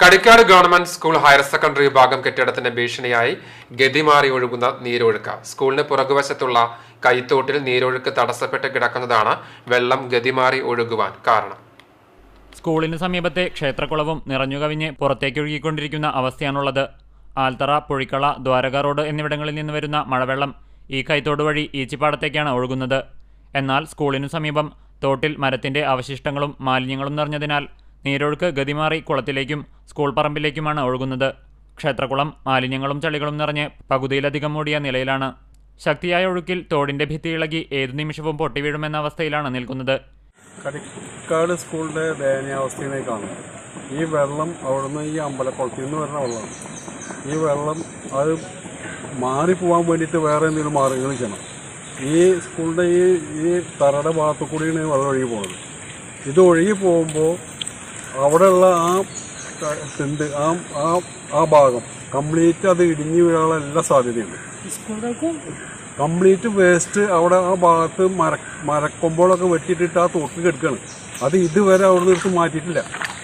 Kadikkad government school higher secondary വിഭാഗം കെട്ടിടത്തിന്റെ ഭീഷണിയായി ഗതിമാറി ഒഴുകുന്ന നീരൊഴുക്ക്. സ്കൂളിന് പുറകുവശത്തുള്ള കൈത്തോട്ടിൽ നീരൊഴുക്ക് തടസ്സപ്പെട്ട് കിടക്കുന്നതാണ് വെള്ളം ഗതിമാറി ഒഴുകുവാൻ കാരണം. സ്കൂളിന് സമീപത്തെ ക്ഷേത്രക്കുളവും നിറഞ്ഞുകവിഞ്ഞ് പുറത്തേക്കൊഴുകിക്കൊണ്ടിരിക്കുന്ന അവസ്ഥയാണുള്ളത്. ആൽത്തറ, പുഴിക്കള, ദ്വാരക റോഡ് എന്നിവിടങ്ങളിൽ നിന്ന് വരുന്ന മഴവെള്ളം ഈ കൈത്തോട് വഴി ഈച്ചിപ്പാടത്തേക്കാണ് ഒഴുകുന്നത്. എന്നാൽ സ്കൂളിനു സമീപം തോട്ടിൽ മരത്തിന്റെ അവശിഷ്ടങ്ങളും മാലിന്യങ്ങളും നിറഞ്ഞതിനാൽ നീരൊഴുക്ക് ഗതിമാറി കുളത്തിലേക്കും സ്കൂൾ പറമ്പിലേക്കുമാണ് ഒഴുകുന്നത്. ക്ഷേത്രക്കുളം മാലിന്യങ്ങളും ചളികളും നിറഞ്ഞ് പകുതിയിലധികം മൂടിയ നിലയിലാണ്. ശക്തിയായ ഒഴുക്കിൽ തോടിന്റെ ഭിത്തി ഇളകി ഏതു നിമിഷവും പൊട്ടിവീഴുമെന്ന അവസ്ഥയിലാണ് നിൽക്കുന്നത്. കടിക്കാട് സ്കൂളിന്റെ ദയനീയാവസ്ഥയെ കാണും. ഈ വെള്ളം അവിടുന്ന് ഈ അമ്പലക്കുളത്തിൽ നിന്ന് വരുന്ന വെള്ളമാണ്. ഈ വെള്ളം അത് മാറിപ്പോവാൻ വേണ്ടിയിട്ട് വേറെ എന്തെങ്കിലും മാർഗങ്ങൾ ചെയ്യണം. ഈ സ്കൂളിന്റെ ഈ തറയുടെ ഭാഗത്തു കൂടിയാണ് വെള്ളം ഒഴുകി പോകുന്നത്. ഇത് ഒഴുകി പോകുമ്പോൾ അവിടെയുള്ള ആ ഭാഗം കംപ്ലീറ്റ് അത് ഇടിഞ്ഞു വീഴാനുള്ള എല്ലാ സാധ്യതയുണ്ട്. കംപ്ലീറ്റ് വേസ്റ്റ് അവിടെ ആ ഭാഗത്ത് മരക്കൊമ്പോളൊക്കെ വെട്ടിയിട്ടിട്ട് ആ തോട്ടിൽ കിടക്കുകയാണ്. അത് ഇതുവരെ അവിടെ നിന്ന് മാറ്റിയിട്ടില്ല.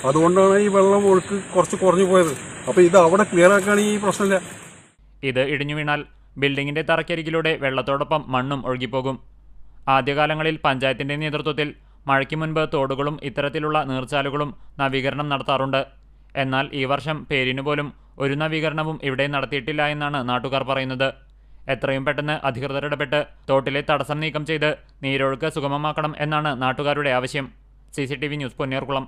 അതുകൊണ്ടാണ് ഈ വെള്ളം ഒഴുക്ക് കുറച്ച് കുറഞ്ഞു പോയത്. അപ്പോൾ ഇത് അവിടെ ക്ലിയർ ആക്കുകയാണെങ്കിൽ ഈ പ്രശ്നമില്ല. ഇത് ഇടിഞ്ഞു വീണാൽ ബിൽഡിങ്ങിന്റെ തറക്കരികിലൂടെ വെള്ളത്തോടൊപ്പം മണ്ണും ഒഴുകിപ്പോകും. ആദ്യകാലങ്ങളിൽ പഞ്ചായത്തിന്റെ നേതൃത്വത്തിൽ മഴയ്ക്ക് മുൻപ് തോടുകളും ഇത്തരത്തിലുള്ള നീർച്ചാലുകളും നവീകരണം നടത്താറുണ്ട്. എന്നാൽ ഈ വർഷം പേരിനു പോലും ഒരു നവീകരണവും ഇവിടെ നടത്തിയിട്ടില്ല എന്നാണ് നാട്ടുകാർ പറയുന്നത്. എത്രയും പെട്ടെന്ന് അധികൃതർ ഇടപെട്ട് തോട്ടിലെ തടസ്സം നീക്കം ചെയ്ത് നീരൊഴുക്ക് സുഗമമാക്കണം എന്നാണ് നാട്ടുകാരുടെ ആവശ്യം. CCTV news, Punnayurkulam.